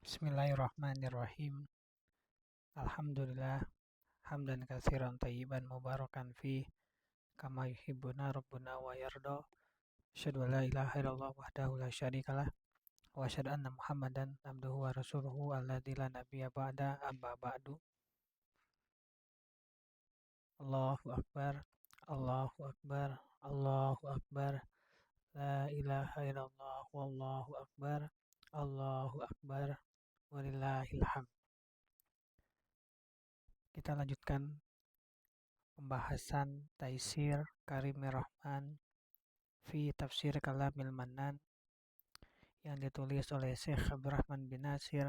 Bismillahirrahmanirrahim. Alhamdulillah hamdan katsiran thayyiban mubarakan fi kama yuhibbuna rabbuna wa yarda. Asyhadu an la ilaha illallah wahdahu la syarikalah wa asyhadu anna Muhammadan abduhu wa rasuluhu alladzi la nabiyya ba'da amma ba'du. Allahu akbar. Allahu akbar. Allahu akbar. La ilaha illallah wallahu akbar. Allahu akbar. Walillahil hamd. Kita lanjutkan pembahasan Taisir Karimir Rahman fi Tafsir Kalamil Mannan yang ditulis oleh Syekh Abdurrahman bin Nasir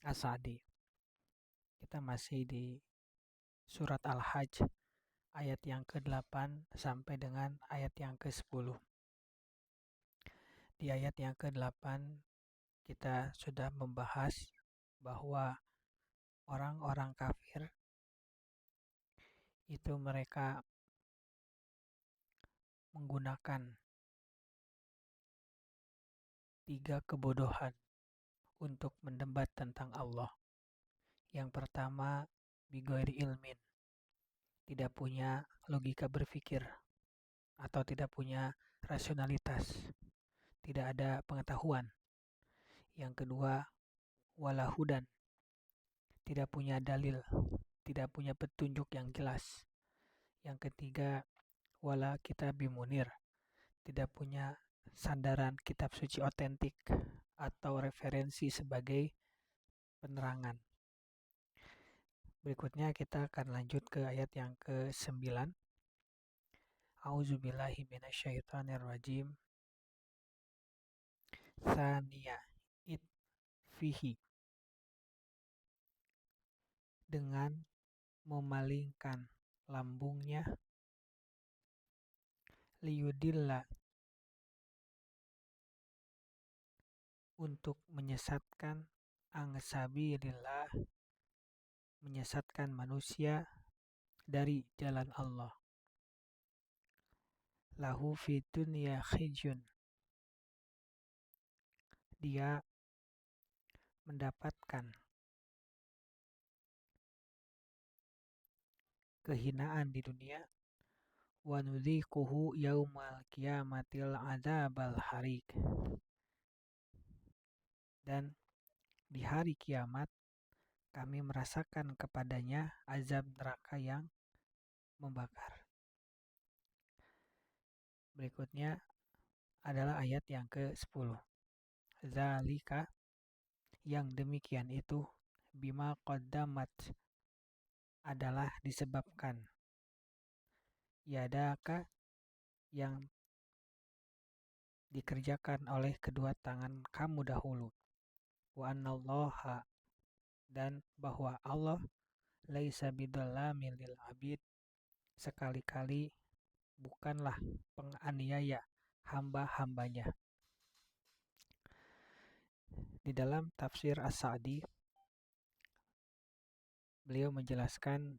As-Sa'di. Kita masih di surat Al-Hajj ayat yang ke-8 sampai dengan ayat yang ke-10. Di ayat yang ke-8 kita sudah membahas bahwa orang-orang kafir itu mereka menggunakan 3 kebodohan untuk mendebat tentang Allah. Yang pertama, bighairi ilmin, tidak punya logika berpikir atau tidak punya rasionalitas, tidak ada pengetahuan. Yang kedua, walahudan, tidak punya dalil, tidak punya petunjuk yang jelas. Yang ketiga, wala kitabi munir, tidak punya sandaran kitab suci otentik atau referensi sebagai penerangan. Berikutnya kita akan lanjut ke ayat yang ke-9. A'udzubillahi minasyaitonirrajim. Tsaniya fihi, dengan memalingkan lambungnya, liyudilla, untuk menyesatkan, angsabilillah, menyesatkan manusia dari jalan Allah. Lahu fid dunya khizyun, dia mendapatkan kehinaan di dunia. Wa nudhiquhu yaumal qiyamatil adzabal harik, dan di hari kiamat kami merasakan kepadanya azab neraka yang membakar. Berikutnya adalah ayat yang ke-10. Zalika, yang demikian itu, bima qaddamat, adalah disebabkan, yadaka, yang dikerjakan oleh kedua tangan kamu dahulu, wa annallaha, dan bahwa Allah laisa bidzallamin lil abid, sekali-kali bukanlah penganiaya hamba-hambanya. Di dalam tafsir As-Sa'di, beliau menjelaskan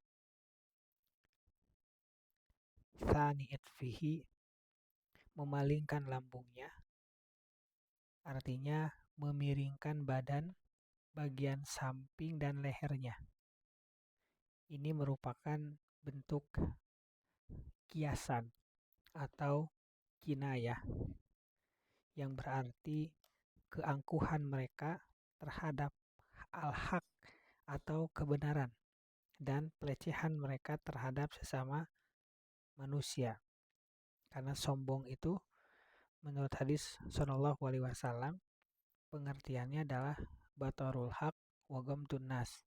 tsani'at fihi, memalingkan lambungnya, artinya memiringkan badan bagian samping dan lehernya. Ini merupakan bentuk kiasan atau kinayah yang berarti keangkuhan mereka terhadap al-haq atau kebenaran dan pelecehan mereka terhadap sesama manusia. Karena sombong itu menurut hadis Shallallahu alaihi wasallam pengertiannya adalah batarul haq wa ghamtun nas,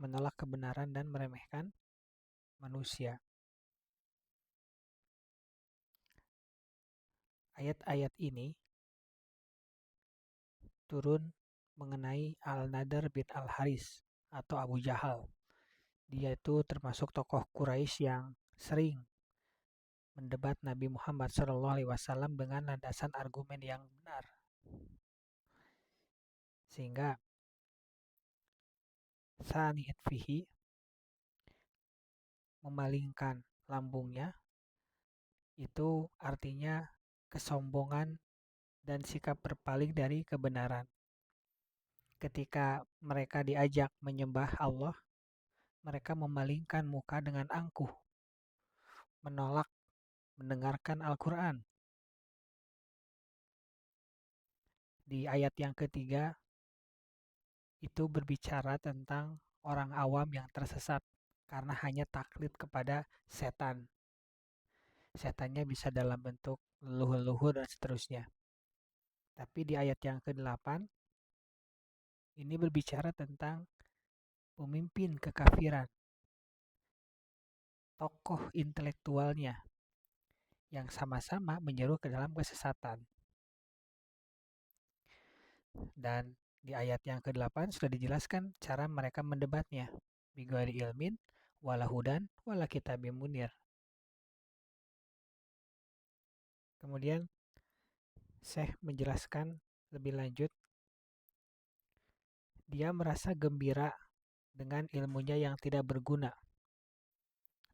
menolak kebenaran dan meremehkan manusia. Ayat-ayat ini turun mengenai Al-Nadr bin Al-Haris atau Abu Jahal. Dia itu termasuk tokoh Quraisy yang sering mendebat Nabi Muhammad SAW dengan landasan argumen yang benar. Sehingga tsani'at fihi, memalingkan lambungnya, itu artinya kesombongan dan sikap berpaling dari kebenaran. Ketika mereka diajak menyembah Allah, mereka memalingkan muka dengan angkuh, menolak mendengarkan Al-Quran. Di ayat yang ketiga, itu berbicara tentang orang awam yang tersesat karena hanya taklid kepada setan. Setannya bisa dalam bentuk leluhur-leluhur dan seterusnya. Tapi di ayat yang ke-8, ini berbicara tentang pemimpin kekafiran, tokoh intelektualnya yang sama-sama menyeru ke dalam kesesatan. Dan di ayat yang ke-8 sudah dijelaskan cara mereka mendebatnya. Bighairi ilmin, wala hudan, wala kitabim munir. Kemudian Syekh menjelaskan lebih lanjut, dia merasa gembira dengan ilmunya yang tidak berguna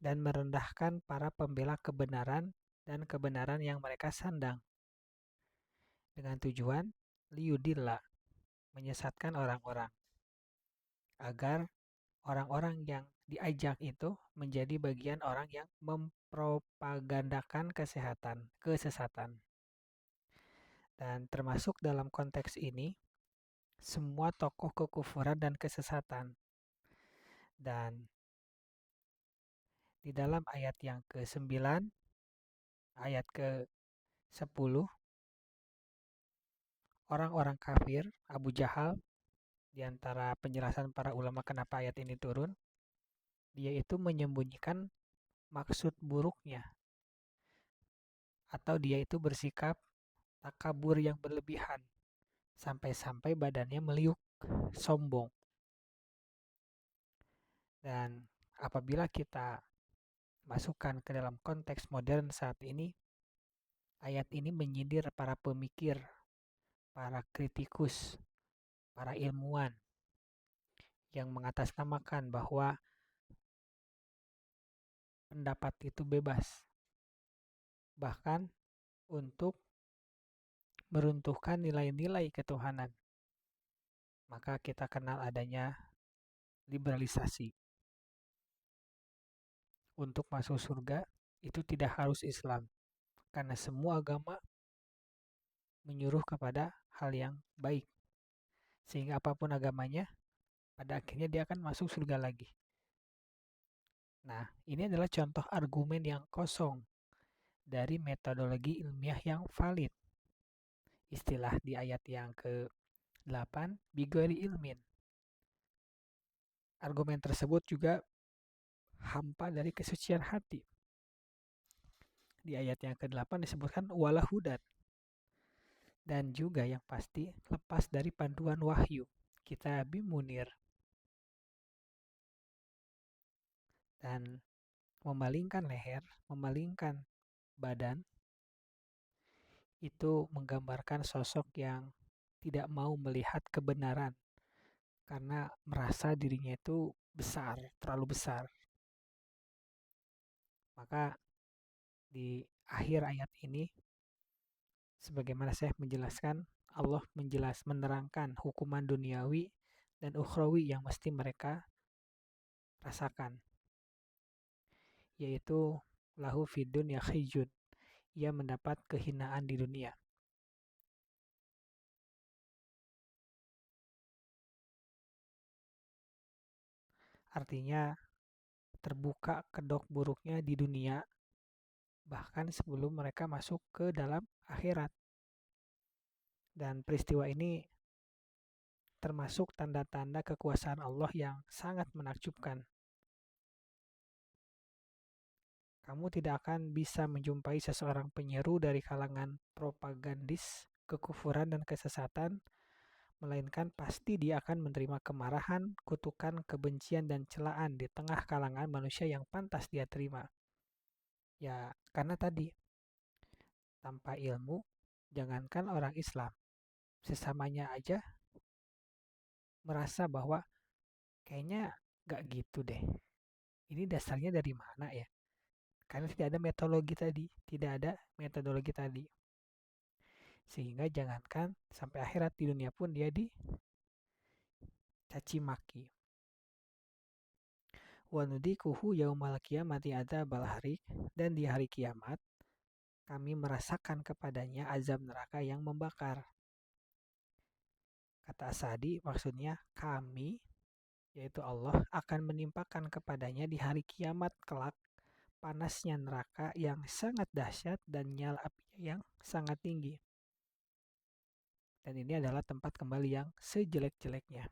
dan merendahkan para pembela kebenaran dan kebenaran yang mereka sandang dengan tujuan liyudilla, menyesatkan orang-orang agar orang-orang yang diajak itu menjadi bagian orang yang mempropagandakan kesesatan. Dan termasuk dalam konteks ini semua tokoh kekufuran dan kesesatan. Dan di dalam ayat yang ke-9, ayat ke-10, orang-orang kafir, Abu Jahal, di antara penjelasan para ulama kenapa ayat ini turun, dia itu menyembunyikan maksud buruknya. Atau dia itu bersikap takabur yang berlebihan. Sampai-sampai badannya meliuk, sombong. Dan apabila kita masukkan ke dalam konteks modern saat ini, ayat ini menyindir para pemikir, para kritikus, para ilmuwan yang mengatasnamakan bahwa pendapat itu bebas. Bahkan untuk meruntuhkan nilai-nilai ketuhanan. Maka kita kenal adanya liberalisasi. Untuk masuk surga itu tidak harus Islam. Karena semua agama menyuruh kepada hal yang baik. Sehingga apapun agamanya, pada akhirnya dia akan masuk surga lagi. Nah, ini adalah contoh argumen yang kosong dari metodologi ilmiah yang valid. Istilah di ayat yang ke-8, bighairi ilmin. Argumen tersebut juga hampa dari kesucian hati. Di ayat yang ke-8 disebutkan wala hudan. Dan juga yang pasti lepas dari panduan wahyu. Kitabim munir. Dan memalingkan leher, memalingkan badan, itu menggambarkan sosok yang tidak mau melihat kebenaran karena merasa dirinya itu besar, terlalu besar. Maka di akhir ayat ini, sebagaimana saya menjelaskan, Allah menerangkan hukuman duniawi dan ukhrawi yang mesti mereka rasakan, yaitu lahu fid dunya khizyun, ia mendapat kehinaan di dunia. Artinya terbuka kedok buruknya di dunia bahkan sebelum mereka masuk ke dalam akhirat. Dan peristiwa ini termasuk tanda-tanda kekuasaan Allah yang sangat menakjubkan. Kamu tidak akan bisa menjumpai seseorang penyeru dari kalangan propagandis, kekufuran dan kesesatan, melainkan pasti dia akan menerima kemarahan, kutukan, kebencian dan celaan di tengah kalangan manusia yang pantas dia terima. Ya, karena tadi tanpa ilmu, jangankan orang Islam, sesamanya aja merasa bahwa kayaknya gak gitu deh. Ini dasarnya dari mana ya? Karena tidak ada metodologi tadi, tidak ada metodologi tadi. Sehingga jangankan sampai akhirat, di dunia pun dia caci maki. Wa nudikuhu yaumal qiyamati adzabal harik, dan di hari kiamat kami merasakan kepadanya azab neraka yang membakar. Kata As-Sa'di, maksudnya kami, yaitu Allah, akan menimpakan kepadanya di hari kiamat kelak panasnya neraka yang sangat dahsyat dan nyala apinya yang sangat tinggi. Dan ini adalah tempat kembali yang sejelek-jeleknya.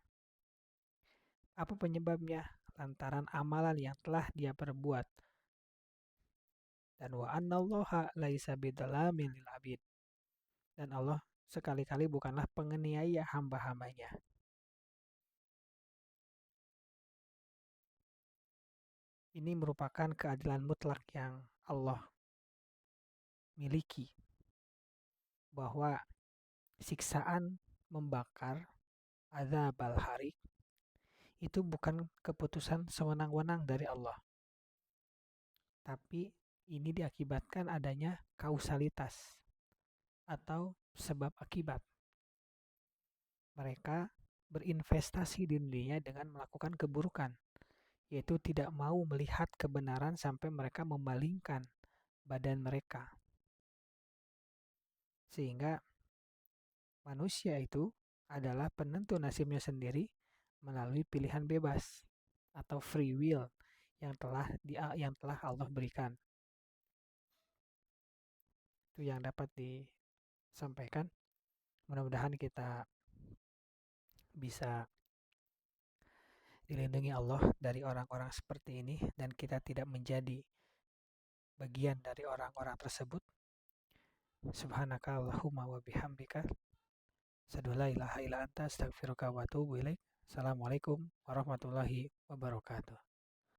Apa penyebabnya? Lantaran amalan yang telah dia perbuat. Dan wa annallaha laisa bidzalamin lil abid. Dan Allah sekali-kali bukanlah penganiaya hamba-hambanya. Ini merupakan keadilan mutlak yang Allah miliki. Bahwa siksaan membakar adzabal harik itu bukan keputusan sewenang-wenang dari Allah. Tapi ini diakibatkan adanya kausalitas atau sebab akibat. Mereka berinvestasi di dunia dengan melakukan keburukan, yaitu tidak mau melihat kebenaran sampai mereka memalingkan badan mereka. Sehingga manusia itu adalah penentu nasibnya sendiri melalui pilihan bebas atau free will yang telah Allah berikan. Itu yang dapat disampaikan. Mudah-mudahan kita bisa dilindungi Allah dari orang-orang seperti ini dan kita tidak menjadi bagian dari orang-orang tersebut. Subhanaka Allahumma wa bihamdika asyhadu an la ilaha illa anta astaghfiruka wa atubu ilaik. Assalamualaikum warahmatullahi wabarakatuh.